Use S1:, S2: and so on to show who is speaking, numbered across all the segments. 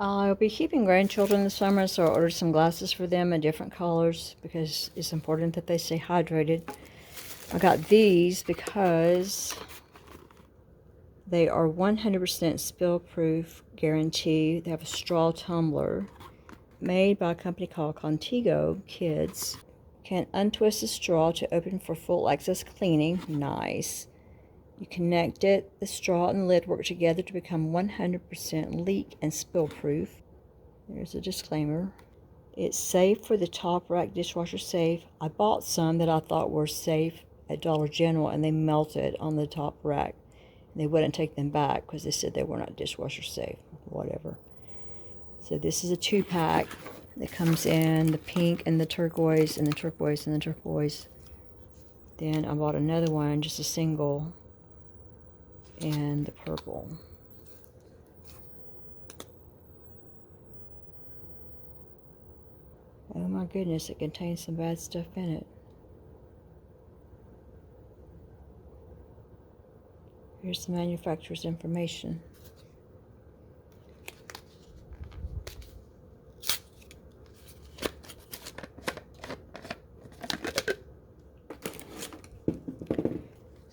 S1: I'll be keeping grandchildren this summer, so I ordered some glasses for them in different colors because it's important that they stay hydrated. I got these because they are 100% spill-proof guarantee. They have a straw tumbler made by a company called Contigo Kids. Can untwist the straw to open for full access cleaning. Nice. You connect it, the straw and the lid work together to become 100% leak and spill proof. There's a disclaimer. It's safe for the top rack dishwasher safe. I bought some that I thought were safe at Dollar General and they melted on the top rack. They wouldn't take them back because they said they were not dishwasher safe. Whatever. So this is a 2-pack that comes in the pink and the turquoise and the turquoise and the turquoise. Then I bought another one, just a single, and the purple. Oh my goodness, it contains some bad stuff in it. Here's the manufacturer's information.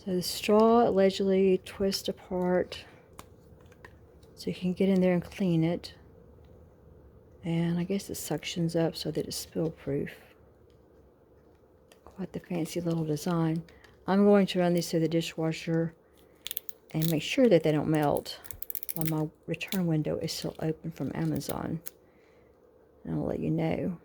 S1: So the straw allegedly twists apart so you can get in there and clean it. And I guess it suctions up so that it's spill proof. Quite the fancy little design. I'm going to run these through the dishwasher and make sure that they don't melt while my return window is still open from Amazon. And I'll let you know.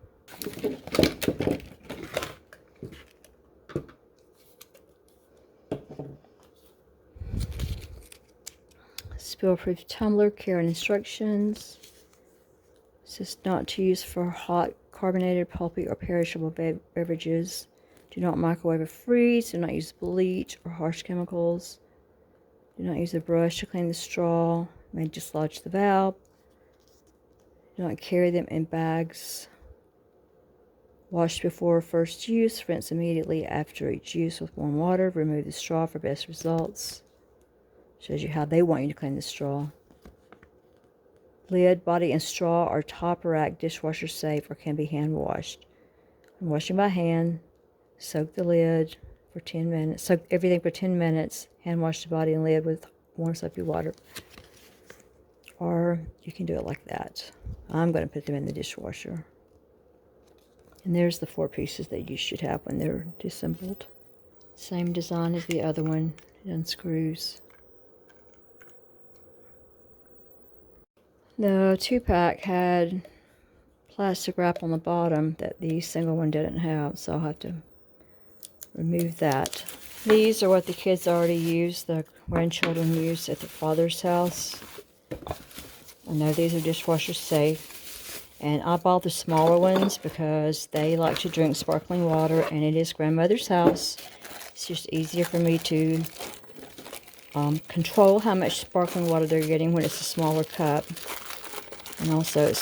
S1: Spill-proof tumbler, care and instructions. It says not to use for hot, carbonated, pulpy, or perishable beverages. Do not microwave or freeze. Do not use bleach or harsh chemicals. Do not use a brush to clean the straw. May dislodge the valve. Do not carry them in bags. Wash before first use. Rinse immediately after each use with warm water. Remove the straw for best results. Shows you how they want you to clean the straw. Lid, body, and straw are top rack dishwasher safe or can be hand washed. When washing by hand, soak the lid for 10 minutes. Soak everything for 10 minutes. Hand wash the body and lid with warm soapy water. Or you can do it like that. I'm going to put them in the dishwasher. And there's the 4 pieces that you should have when they're disassembled. Same design as the other one. It unscrews. The 2-pack had plastic wrap on the bottom that the single one didn't have, so I'll have to remove that. These are what the kids already use, the grandchildren use at their father's house. I know these are dishwasher safe. And I bought the smaller ones because they like to drink sparkling water, and it is grandmother's house. It's just easier for me to control how much sparkling water they're getting when it's a smaller cup. And also,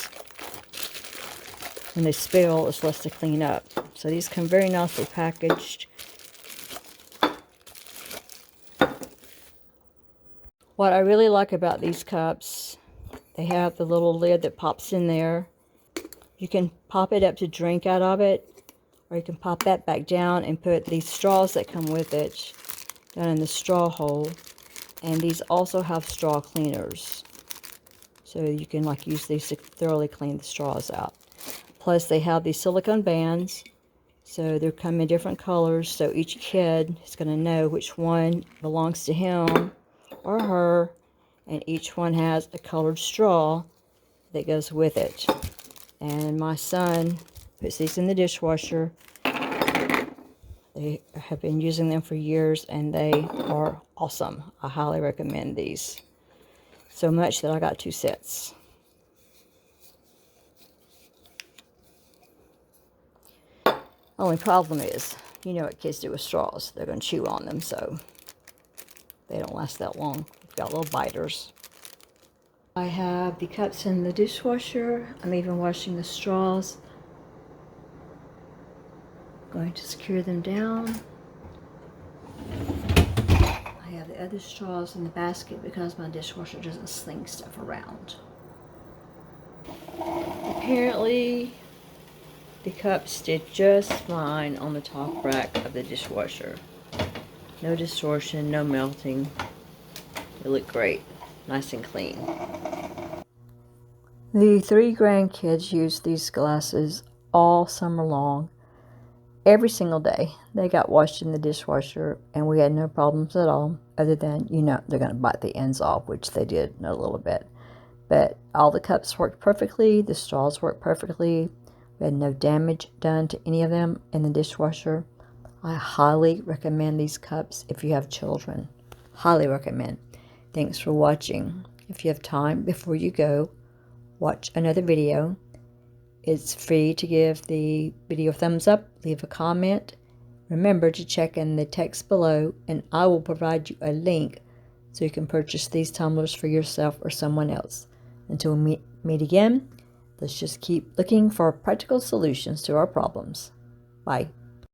S1: when they spill, it's less to clean up. So these come very nicely packaged. What I really like about these cups, they have the little lid that pops in there. You can pop it up to drink out of it, or you can pop that back down and put these straws that come with it down in the straw hole. And these also have straw cleaners. So you can use these to thoroughly clean the straws out. Plus they have these silicone bands. So they come in different colors. So each kid is going to know which one belongs to him or her. And each one has a colored straw that goes with it. And my son puts these in the dishwasher. They have been using them for years and they are awesome. I highly recommend these. So much that I got 2 sets. Only problem is, you know what kids do with straws. They're going to chew on them, so they don't last that long. They've got little biters. I have the cups in the dishwasher. I'm even washing the straws. Going to secure them down. I have the other straws in the basket because my dishwasher doesn't sling stuff around. apparently the cups did just fine on the top rack of the dishwasher. No distortion, no melting. They look great. Nice and clean. The 3 grandkids used these glasses all summer long. Every single day. They got washed in the dishwasher and we had no problems at all, other than, you know, they're going to bite the ends off, which they did in a little bit. But all the cups worked perfectly. The straws worked perfectly. We had no damage done to any of them in the dishwasher. I highly recommend these cups if you have children. Highly recommend. Thanks for watching. If you have time before you go, watch another video. It's free to give the video a thumbs up, leave a comment. Remember to check in the text below and I will provide you a link so you can purchase these tumblers for yourself or someone else. Until we meet again, let's just keep looking for practical solutions to our problems. Bye.